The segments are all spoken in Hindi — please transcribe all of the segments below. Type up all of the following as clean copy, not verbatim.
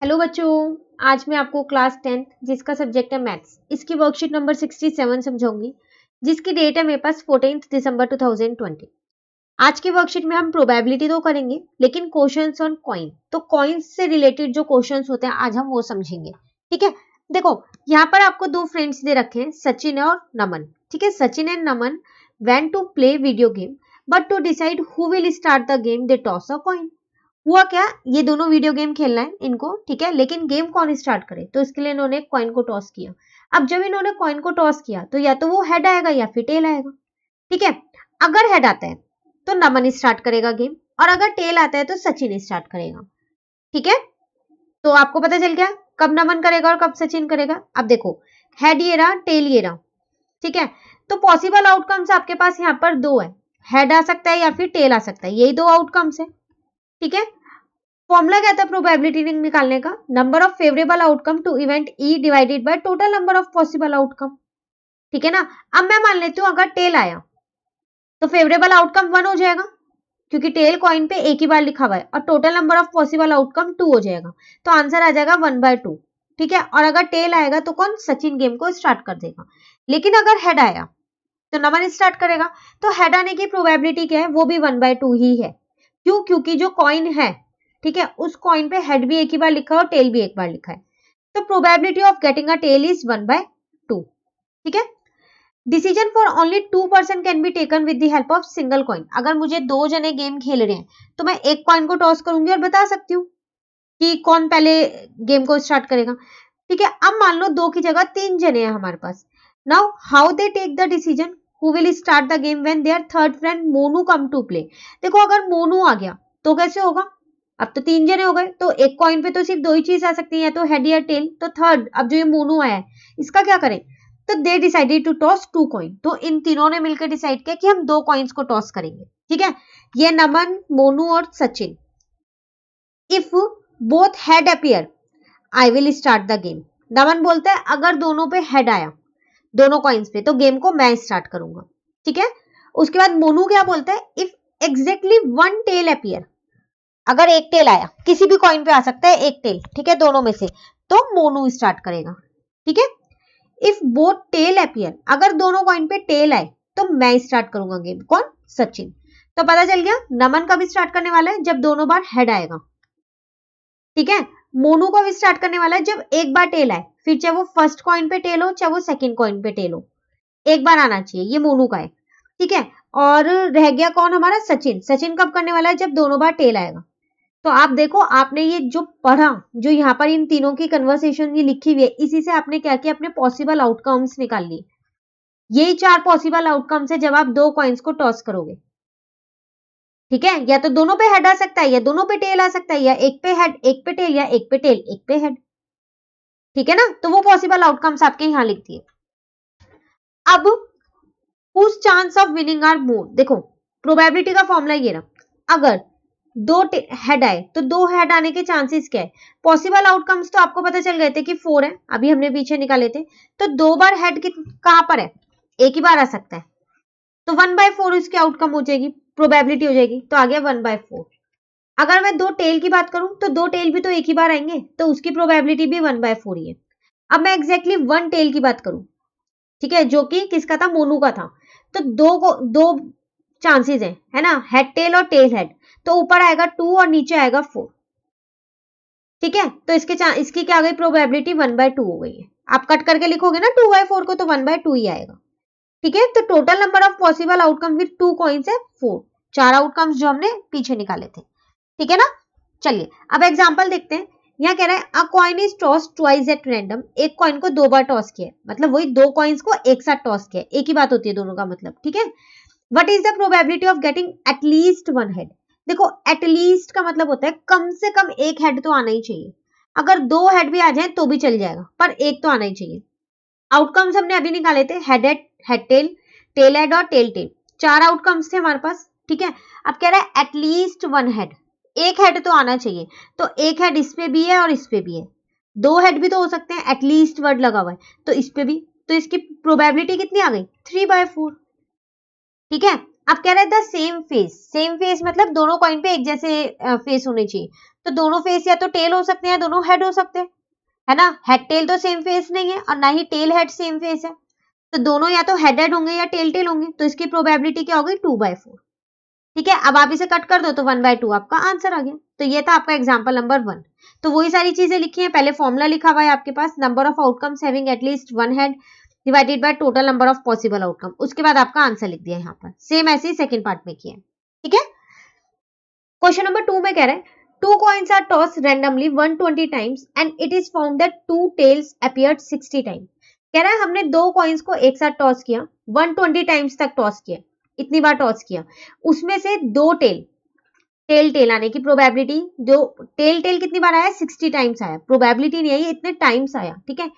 हेलो बच्चों। आज मैं आपको क्लास 10th जिसका सब्जेक्ट है मैथ्स, इसकी वर्कशीट नंबर 67 समझाऊंगी, जिसकी डेट है मेरे पास 14 दिसंबर 2020। आज की वर्कशीट में हम प्रोबेबिलिटी तो करेंगे, लेकिन क्वेश्चंस ऑन कॉइन, तो कॉइन्स से रिलेटेड जो क्वेश्चंस होते हैं आज हम वो समझेंगे। ठीक है, देखो यहाँ पर आपको दो फ्रेंड्स दे रखे हैं, सचिन और नमन। ठीक है, Sachin and Naman went to play video game, but to decide who will start the game they toss a coin. हुआ क्या, ये दोनों वीडियो गेम खेलना है इनको, ठीक है, लेकिन गेम कौन स्टार्ट करे, तो इसके लिए इन्होंने कॉइन को टॉस किया। अब जब इन्होंने कॉइन को टॉस किया तो या तो वो हेड आएगा या फिर टेल आएगा। ठीक है, अगर हेड आता है तो नमन स्टार्ट करेगा गेम, और अगर टेल आता है तो सचिन स्टार्ट करेगा। ठीक है, तो आपको पता चल गया कब नमन करेगा और कब सचिन करेगा। अब देखो, हेड ये रहा, टेल ये रहा। ठीक है, तो पॉसिबल आउटकम्स आपके पास यहाँ पर दो है, हेड आ सकता है या फिर टेल आ सकता है, यही दो आउटकम्स है। ठीक है, फॉर्मूला क्या था प्रोबेबिलिटी निकालने का, number of favourable outcome to event E divided by total number of possible outcome. ठीक है ना। अब मैं मान लेती हूँ अगर टेल आया तो फेवरेबल आउटकम 1 हो जाएगा, क्योंकि टेल कॉइन पे एक ही बार लिखा हुआ है, और total number of possible outcome 2 हो जाएगा, तो आंसर आ जाएगा 1/2। ठीक है, और अगर टेल आएगा तो कौन, सचिन गेम को स्टार्ट कर देगा। लेकिन अगर हेड आया तो नमन स्टार्ट करेगा, तो हेड आने की प्रोबेबिलिटी क्या है, वो भी 1/2 ही है। क्यों, क्योंकि जो कॉइन है, ठीक है, उस कॉइन पे हेड भी एक ही बार लिखा है और टेल भी एक बार लिखा है, तो probability of getting a tail is 1/2। ठीक है, decision for only 2% can be taken with the help of single coin. अगर मुझे दो जने गेम खेल रहे हैं तो मैं एक कॉइन को टॉस करूंगी और बता सकती हूँ कि कौन पहले गेम को स्टार्ट करेगा। ठीक है, अब मान लो दो की जगह तीन जने हैं हमारे पास। Now how they take the decision who will start the game when their third friend Monu come to play. देखो अगर मोनू आ गया तो कैसे होगा, अब तो तीन जने हो गए, तो एक कॉइन पे तो सिर्फ दो ही चीज आ सकती है, या तो हेड या टेल। तो थर्ड, अब जो ये मोनू आया है इसका क्या करें, तो they decided to toss 2 coin. तो इन तीनों ने मिलकर डिसाइड किया कि हम दो कॉइन्स को टॉस करेंगे। ठीक है, ये नमन, मोनू और Sachin. If both head appear I will start the game. Naman बोलता है अगर दोनों पे हेड आया, दोनों कॉइन्स पे, तो गेम को मैं स्टार्ट करूंगा। ठीक है, उसके बाद मोनू क्या बोलता है, if exactly one tail appear, अगर एक टेल आया, किसी भी कॉइन पे आ सकता है एक टेल, ठीक है, दोनों में से, तो मोनू स्टार्ट करेगा। ठीक है, इफ बोथ टेल अपियर, अगर दोनों कॉइन पे टेल आए तो मैं स्टार्ट करूंगा गेम, कौन, सचिन। तो पता चल गया नमन कब स्टार्ट करने वाला है, जब दोनों बार हेड आएगा। ठीक है, मोनू कब स्टार्ट करने वाला है, जब एक बार टेल आए, फिर चाहे वो फर्स्ट कॉइन पे टेल हो चाहे वो सेकंड कॉइन पे टेल हो, एक बार आना चाहिए, ये मोनू का है। ठीक है, और रह गया कौन हमारा, सचिन। सचिन कब करने वाला है, जब दोनों बार टेल आएगा। तो आप देखो, आपने ये जो पढ़ा, जो यहाँ पर इन तीनों की कन्वर्सेशन ये लिखी हुई है, इसी से आपने क्या किया, अपने पॉसिबल आउटकम्स निकाल लिए। यही चार पॉसिबल आउटकम्स है जब आप दो कॉइन्स को टॉस करोगे। ठीक है, या तो दोनों पे हेड आ सकता है, या दोनों पे टेल आ सकता है, या एक पे हेड एक पे टेल, या एक पे टेल एक पे हेड। ठीक है ना, तो वो पॉसिबल आउटकम्स आपके यहां लिख दिए। अब whose chance of winning are more, देखो प्रोबेबिलिटी का फॉर्मूला ये रहा, अगर दो हेड आए तो दो हेड आने के चांसेस क्या है, पॉसिबल आउटकम्स तो आपको पता चल गए थे कि 4 है, अभी हमने पीछे निकाले थे, तो दो बार हेड कहां पर है, एक ही बार आ सकता है, तो 1/4 इसकी आउटकम हो जाएगी, प्रोबेबिलिटी हो जाएगी, तो आ गया 1/4। अगर मैं दो टेल की बात करूं तो दो टेल भी तो एक ही बार आएंगे, तो उसकी प्रोबेबिलिटी भी 1/4 ही है। अब मैं एग्जैक्टली वन टेल की बात करूं, ठीक है, जो कि किसका था, मोनू का था, तो दो चांसेस है ना, हेड टेल और टेल हेड, तो ऊपर आएगा 2 और नीचे आएगा 4। ठीक है, तो इसकी क्या आ गई, प्रोबेबिलिटी 1/2 हो गई है। आप कट करके लिखोगे ना 2/4 को, तो 1/2 ही आएगा। ठीक है, तो total number of possible outcome with 2 coins है 4, चार आउटकम्स जो हमने पीछे निकाले थे। ठीक है ना, चलिए अब एग्जांपल देखते हैं। यहाँ कह रहा है अ coin is toss twice at random, एक कॉइन को दो बार टॉस किया, मतलब वही दो कॉइन्स को एक साथ टॉस किया, एक ही बात होती है दोनों का मतलब। ठीक है, what is the probability of getting at least one head. देखो एटलीस्ट का मतलब होता है कम से कम एक हेड तो आना ही चाहिए, अगर दो हेड भी आ जाए तो भी चल जाएगा, पर एक तो आना ही चाहिए। आउटकम्स हमने अभी निकाले थे, head head, head tail, tail head और टेल टेल, चार आउटकम्स थे हमारे पास। ठीक है, अब कह रहा है एटलीस्ट वन हेड, एक हेड तो आना चाहिए, तो एक हेड इस पे भी है और इस पे भी है, दो हेड भी तो हो सकते हैं, एटलीस्ट वर्ड लगा हुआ है, तो इस पे भी, तो इसकी प्रोबेबिलिटी कितनी आ गई, 3/4। ठीक है, अब कह रहे हैं the same face, same face मतलब दोनों कॉइन पे एक जैसे फेस होने चाहिए, तो दोनों फेस या तो टेल हो सकते हैं, दोनों हेड हो सकते हैं, है ना। हेड टेल तो सेम फेस नहीं है और ना he tail head same face है, तो दोनों या तो हेड हेड होंगे या टेल टेल होंगे, तो इसकी प्रोबेबिलिटी क्या हो गई 2/4। ठीक है, अब आप इसे कट कर दो तो 1/2 आपका आंसर आ गया। तो ये था आपका एग्जाम्पल नंबर 1। तो वही सारी चीजें लिखी है, पहले फॉर्मूला लिखा हुआ है आपके पास, number of outcomes having at least one head divided by total number of possible outcome, उसके बाद आपका आंसर लिख दिया यहाँ पर। सेम ऐसे ही सेकंड पार्ट में किया है। ठीक है, क्वेश्चन नंबर 2 में कह रहे हैं two coins are toss randomly 120 times and it is found that two tails appeared 60 times. कह रहा है हमने दो कॉइन्स को एक साथ टॉस किया, 120 टाइम्स तक टॉस किया, इतनी बार टॉस किया, उसमें से दो टेल टेल टेल आने की प्रोबेबिलिटी, जो टेल टेल कितनी बार आया 60 टाइम्स आया, प्रोबेबिलिटी नहीं है, ये इतने टाइम्स आया। ठीक है,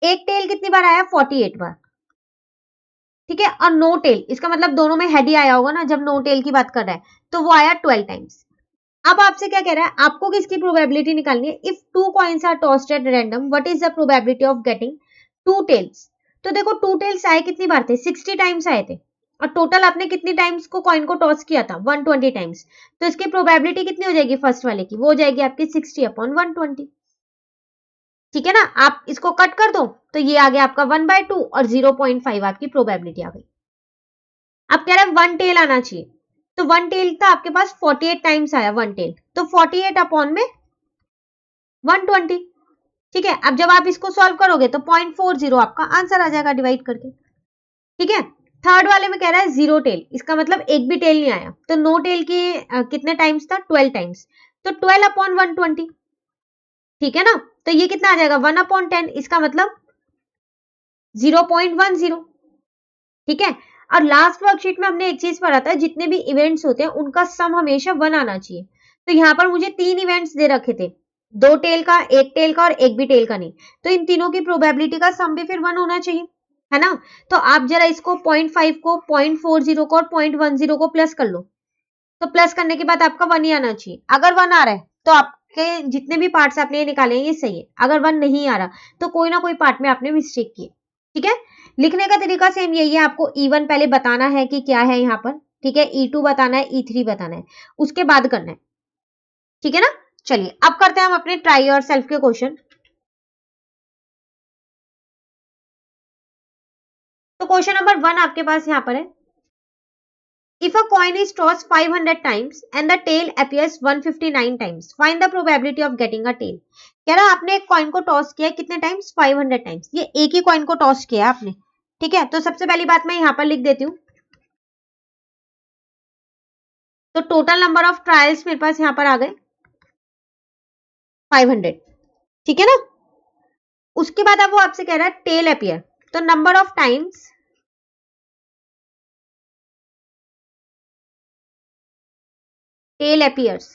एक टेल कितनी बार आया 48 बार। ठीक है, और नो टेल, इसका मतलब दोनों में हेड ही आया होगा ना, जब नो टेल की बात कर रहा है, तो वो आया 12 टाइम्स। अब आपसे क्या कह रहा है, आपको किसकी प्रोबेबिलिटी निकालनी है। If two coins are tossed at random what is the probability of getting two tails. तो देखो टू टेल्स आए कितनी बार थे, 60 टाइम्स आए थे, और टोटल आपने कितनी टाइम्स को कॉइन को टॉस किया था 120 टाइम्स, तो इसकी प्रोबेबिलिटी कितनी हो जाएगी फर्स्ट वाले की, वो हो जाएगी आपकी 60/120। ठीक है ना, आप इसको कट कर दो तो ये आ गया आपका 1/2 और 0.5 आपकी प्रोबेबिलिटी आ गई। अब कह रहा है वन टेल आना चाहिए, तो वन टेल था आपके पास 48 टाइम्स आया वन टेल, तो 48 अपॉन में 120। ठीक है, अब जब आप इसको सॉल्व करोगे तो 0.40 आपका आंसर आ जाएगा डिवाइड करके। ठीक है, थर्ड वाले में कह रहा है जीरो टेल, इसका मतलब एक भी टेल नहीं आया, तो नो टेल की कितने टाइम्स था 12 टाइम्स, तो 12/120। ठीक है ना, तो ये कितना आ जाएगा 1/10, इसका मतलब 0.10। ठीक है, और लास्ट वर्कशीट में हमने एक चीज पढ़ा था, जितने भी इवेंट्स होते हैं उनका सम हमेशा 1 आना चाहिए। तो यहाँ पर मुझे 3 इवेंट्स दे रखे थे, 2 टेल का, 1 टेल का और एक भी टेल का नहीं, तो इन तीनों की प्रोबेबिलिटी का सम भी फिर 1 होना चाहिए, है ना। तो आप जरा इसको 0.5 को 0.40 को और 0.10 को प्लस कर लो, तो प्लस करने के बाद आपका 1 ही आना चाहिए। अगर 1 आ रहा है तो आपके जितने भी पार्ट्स आपने निकाले हैं ये सही है, अगर 1 नहीं आ रहा तो कोई ना कोई पार्ट में आपने मिस्टेक की। ठीक है, लिखने का तरीका सेम यही है, आपको E1 पहले बताना है कि क्या है यहाँ पर। ठीक है, E2 बताना है, E3 बताना है, उसके बाद करना है। ठीक है ना, चलिए अब करते हैं हम अपने ट्राई और सेल्फ के क्वेश्चन। तो क्वेश्चन नंबर 1 आपके पास यहाँ पर है, if a coin is tossed 500 times and the tail appears 159 times find the probability of getting a tail। कह रहा आपने एक कॉइन को टॉस किया कितने टाइम्स 500 टाइम्स, ये एक ही कॉइन को टॉस किया आपने। ठीक है, तो सबसे पहली बात मैं यहाँ पर लिख देती हूँ, तो टोटल नंबर ऑफ ट्रायल्स मेरे पास यहाँ पर आ गए 500। ठीक है ना, उसके बाद अब वो आपसे कह रहा है टेल अपीयर, तो number of times tail appears,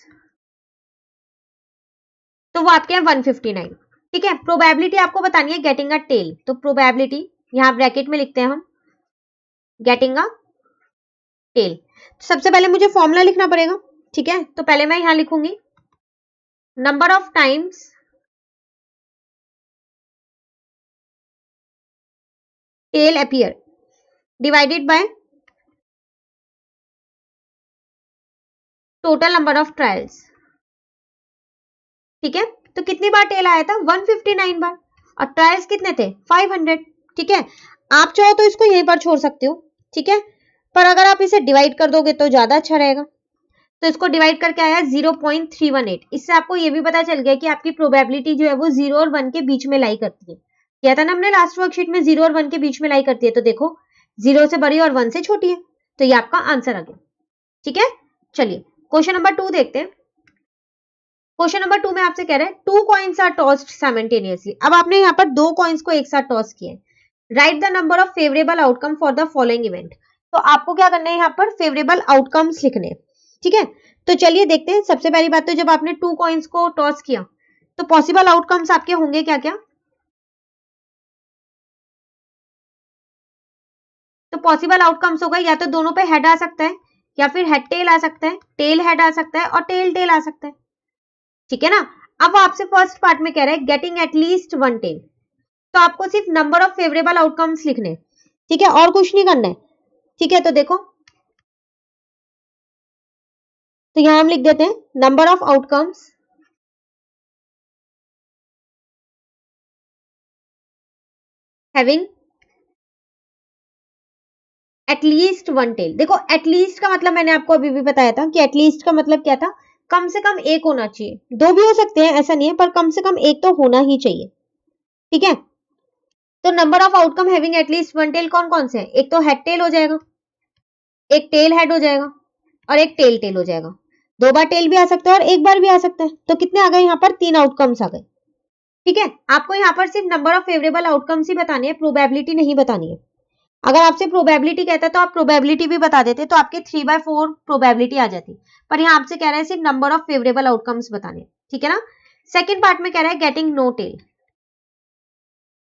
तो वो आपके हैं 159। ठीक है, प्रोबेबिलिटी आपको बतानी है गेटिंग अ टेल, तो प्रोबेबिलिटी यहाँ ब्रैकेट में लिखते हैं हम गेटिंग अ टेल। सबसे पहले मुझे फॉर्मूला लिखना पड़ेगा। ठीक है, तो पहले मैं यहां लिखूंगी number of times tail appear divided by total number of trials. ठीक है, तो कितनी बार टेल आया था 159 बार, और ट्रायल्स कितने थे 500। ठीक है, आप चाहो तो इसको यहीं पर छोड़ सकते हो। ठीक है, पर अगर आप इसे डिवाइड कर दोगे तो ज्यादा अच्छा रहेगा, तो इसको डिवाइड करके आया 0.318। इससे आपको ये भी पता चल गया कि आपकी प्रोबेबिलिटी जो है वो 0 और 1 के बीच में लाई करती है। किया था ना हमने लास्ट वर्कशीट में, 0 और 1 के बीच में लाई करती है, तो देखो 0 से बड़ी और 1 से छोटी है, तो ये आपका आंसर आ गया। ठीक है, चलिए क्वेश्चन नंबर 2 देखते हैं। क्वेश्चन नंबर 2 में आपसे कह रहे हैं two coins are tossed simultaneously. अब आपने यहाँ पर दो कॉइन्स को एक साथ टॉस किया है, right the number of favourable outcome for the following event. तो आपको क्या करना है, यहाँ पर फेवरेबल आउटकम्स लिखने हैं। ठीक है, तो चलिए देखते हैं। सबसे पहली बात तो जब आपने टू कॉइन्स को टॉस किया तो पॉसिबल आउटकम्स आपके होंगे क्या क्या। तो पॉसिबल आउटकम्स होगा या तो दोनों पे हेड आ सकता है, या फिर हेड टेल आ सकता है, टेल हेड आ सकता है और टेल टेल आ सकता है। ठीक है ना, अब आपसे फर्स्ट पार्ट में कह रहा है गेटिंग एटलीस्ट वन टेल, तो आपको सिर्फ नंबर ऑफ फेवरेबल आउटकम्स लिखने। ठीक है, और कुछ नहीं करना है। ठीक है, तो देखो, तो यहां हम लिख देते हैं number of outcomes having at least one tail. देखो एटलीस्ट का मतलब मैंने आपको अभी भी बताया था कि एटलीस्ट का मतलब क्या था, कम से कम एक होना चाहिए, दो भी हो सकते हैं ऐसा नहीं है, पर कम से कम एक तो होना ही चाहिए। ठीक है, तो number of outcome having at least one tail कौन कौन से हैं? एक तो हेड टेल हो जाएगा, एक टेल हेड हो जाएगा, और एक टेल टेल हो जाएगा। दो बार टेल भी आ सकता है और एक बार भी आ सकता है। तो कितने आ गए यहाँ पर? तीन आउटकम्स आ गए। ठीक है, आपको यहाँ पर सिर्फ नंबर ऑफ फेवरेबल आउटकम्स ही बतानी है, प्रोबेबिलिटी नहीं बतानी है। अगर आपसे प्रोबेबिलिटी कहता है तो आप प्रोबेबिलिटी भी बता देते, तो आपके 3/4 प्रोबेबिलिटी आ जाती। पर यहाँ आपसे कह रहा है सिर्फ नंबर ऑफ फेवरेबल आउटकम्स बताने। ठीक है ना। सेकेंड पार्ट में कह रहा है गेटिंग नो टेल,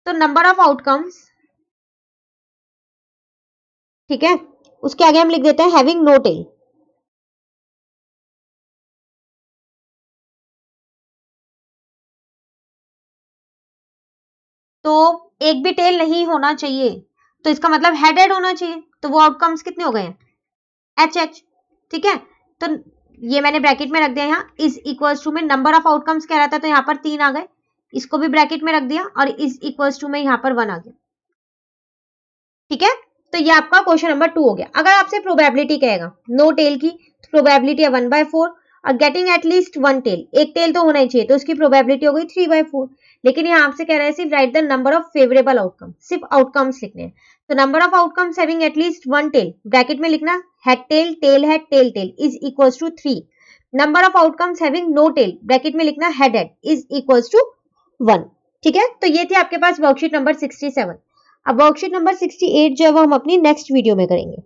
तो नंबर ऑफ आउटकम्स, ठीक है, उसके आगे हम लिख देते हैं हैविंग नो टेल। तो एक भी टेल नहीं होना चाहिए, तो इसका मतलब हेडेड होना चाहिए, तो वो आउटकम्स कितने हो गए हैं? H H. ठीक है, तो ये मैंने ब्रैकेट में रख दिया, यहाँ इज इक्वल्स टू में नंबर ऑफ आउटकम्स कह रहा था, तो यहाँ पर 3 आ गए, इसको भी ब्रैकेट में रख दिया, और इज इक्वल्स टू में यहाँ पर 1 आ गया। ठीक है, तो ये आपका क्वेश्चन नंबर 2 हो गया। अगर आपसे प्रोबेबिलिटी कहेगा नो टेल की, तो प्रोबेबिलिटी है 1/4, और गेटिंग एटलीस्ट वन टेल, एक टेल तो होना ही चाहिए, तो उसकी प्रोबेबिलिटी हो गई 3/4। लेकिन यहाँ आपसे कह रहा है सिर्फ right the number of favourable outcome, सिर्फ आउटकम्स लिखने हैं। तो number of outcomes having at least one tail, bracket में लिखना head tail tail is equals to 3। Number of outcomes having no tail, bracket में लिखना हेड इज इक्वल्स टू 1। ठीक है, तो ये थी आपके पास वर्कशीट नंबर 67। अब वर्कशीट नंबर 68 जो है वो हम अपनी नेक्स्ट वीडियो में करेंगे।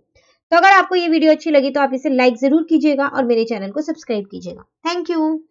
तो अगर आपको ये वीडियो अच्छी लगी तो आप इसे लाइक जरूर कीजिएगा और मेरे चैनल को सब्सक्राइब कीजिएगा। Thank you.